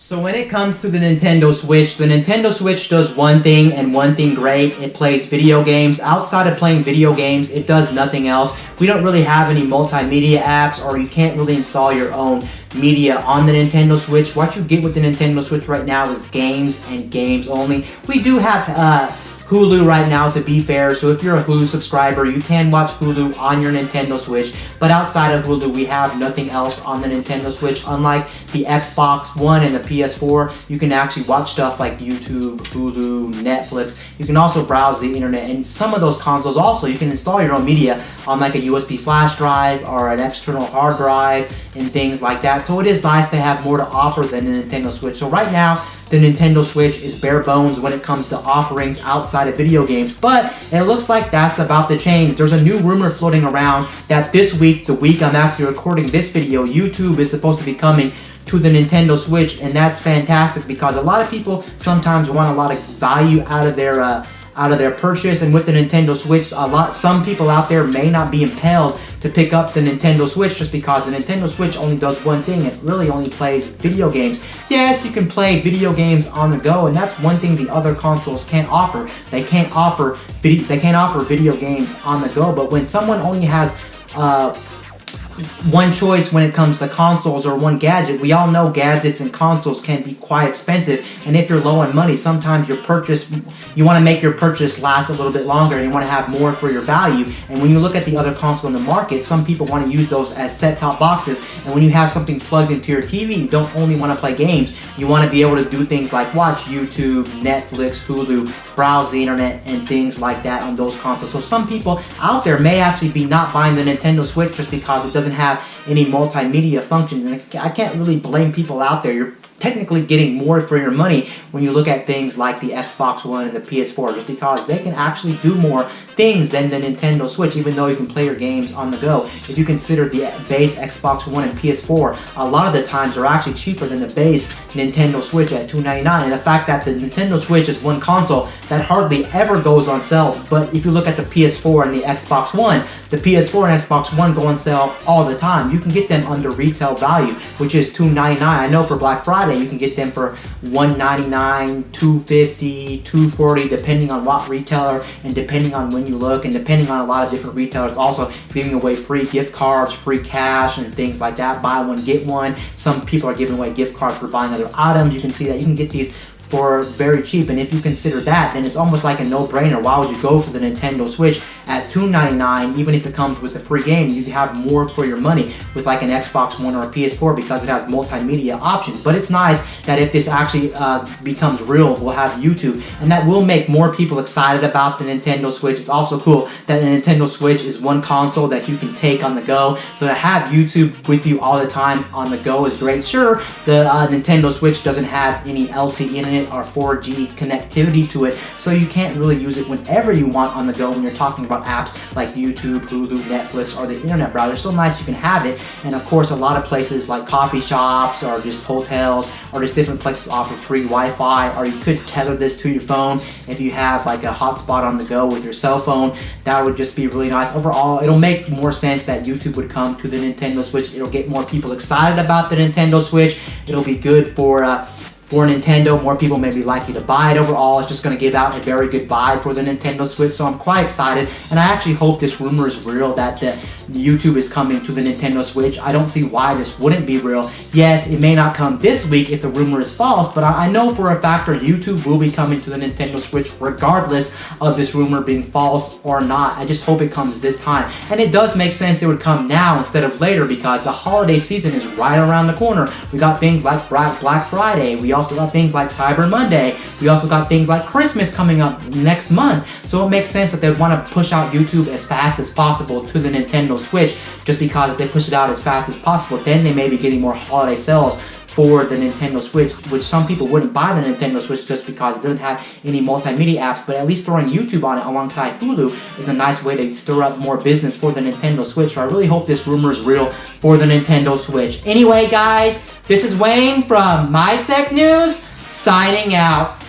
So when it comes to the Nintendo Switch does one thing and one thing great. It plays video games. Outside of playing video games, it does nothing else. We don't really have any multimedia apps, or you can't really install your own media on the Nintendo Switch. What you get with the Nintendo Switch right now is games and games only. We do have Hulu right now, to be fair, so if you're a Hulu subscriber, you can watch Hulu on your Nintendo Switch, but outside of Hulu, we have nothing else on the Nintendo Switch. Unlike the Xbox One and the PS4, you can actually watch stuff like YouTube, Hulu, Netflix. You can also browse the internet, and some of those consoles also, you can install your own media on like a USB flash drive or an external hard drive and things like that, so it is nice to have more to offer than the Nintendo Switch. So right now, the Nintendo Switch is bare bones when it comes to offerings outside of video games, but it looks like that's about to change. There's a new rumor floating around that this week, the week I'm actually recording this video, YouTube is supposed to be coming to the Nintendo Switch, and that's fantastic because a lot of people sometimes want a lot of value out of their purchase, and with the Nintendo Switch, some people out there may not be impelled to pick up the Nintendo Switch just because the Nintendo Switch only does one thing. It really only plays video games. Yes, you can play video games on the go, and that's one thing the other consoles can't offer. They can't offer video games on the go, but when someone only has one choice when it comes to consoles or one gadget, we all know gadgets and consoles can be quite expensive, and if you're low on money, sometimes you want to make your purchase last a little bit longer, and you want to have more for your value. And when you look at the other consoles in the market, some people want to use those as set-top boxes, and when you have something plugged into your TV, you don't only want to play games, you want to be able to do things like watch YouTube, Netflix, Hulu, browse the internet, and things like that on those consoles. So some people out there may actually be not buying the Nintendo Switch just because it doesn't have any multimedia functions, and I can't really blame people out there. You're technically getting more for your money when you look at things like the Xbox One and the PS4, just because they can actually do more things than the Nintendo Switch, even though you can play your games on the go. If you consider the base Xbox One and PS4, a lot of the times are actually cheaper than the base Nintendo Switch at $299, and the fact that the Nintendo Switch is one console that hardly ever goes on sale. But if you look at the PS4 and the Xbox One, the PS4 and Xbox One go on sale all the time. You can get them under retail value, which is $299. I know for Black Friday you can get them for $199, $250, $240, depending on what retailer and depending on when you look, and depending on a lot of different retailers also giving away free gift cards, free cash, and things like that. Buy one, get one. Some people are giving away gift cards for buying other items. You can see that you can get these for very cheap, and if you consider that, then it's almost like a no-brainer. Why would you go for the Nintendo Switch at $299, even if it comes with a free game? You have more for your money with like an Xbox One or a PS4 because it has multimedia options. But it's nice that if this actually becomes real, we'll have YouTube, and that will make more people excited about the Nintendo Switch. It's also cool that the Nintendo Switch is one console that you can take on the go, so to have YouTube with you all the time on the go is great. Sure, the Nintendo Switch doesn't have any LTE internet or 4G connectivity to it, so you can't really use it whenever you want on the go when you're talking about apps like YouTube, Hulu, Netflix, or the internet browser. It's still nice you can have it, and of course a lot of places like coffee shops or just hotels or just different places offer free Wi-Fi, or you could tether this to your phone if you have like a hotspot on the go with your cell phone. That would just be really nice. Overall, it'll make more sense that YouTube would come to the Nintendo Switch. It'll get more people excited about the Nintendo Switch. It'll be good for Nintendo. More people may be likely to buy it. Overall, it's just going to give out a very good buy for the Nintendo Switch, so I'm quite excited, and I actually hope this rumor is real that the YouTube is coming to the Nintendo Switch. I don't see why this wouldn't be real. Yes, it may not come this week if the rumor is false, but I know for a fact that YouTube will be coming to the Nintendo Switch regardless of this rumor being false or not. I just hope it comes this time, and it does make sense it would come now instead of later because the holiday season is right around the corner. We got things like Black Friday. We also got things like Cyber Monday. We also got things like Christmas coming up next month. So it makes sense that they want to push out YouTube as fast as possible to the Nintendo Switch, just because if they push it out as fast as possible, then they may be getting more holiday sales for the Nintendo Switch, which some people wouldn't buy the Nintendo Switch just because it doesn't have any multimedia apps, but at least throwing YouTube on it alongside Hulu is a nice way to stir up more business for the Nintendo Switch. So I really hope this rumor is real for the Nintendo Switch. Anyway, guys, this is Wayne from My Tech News, signing out.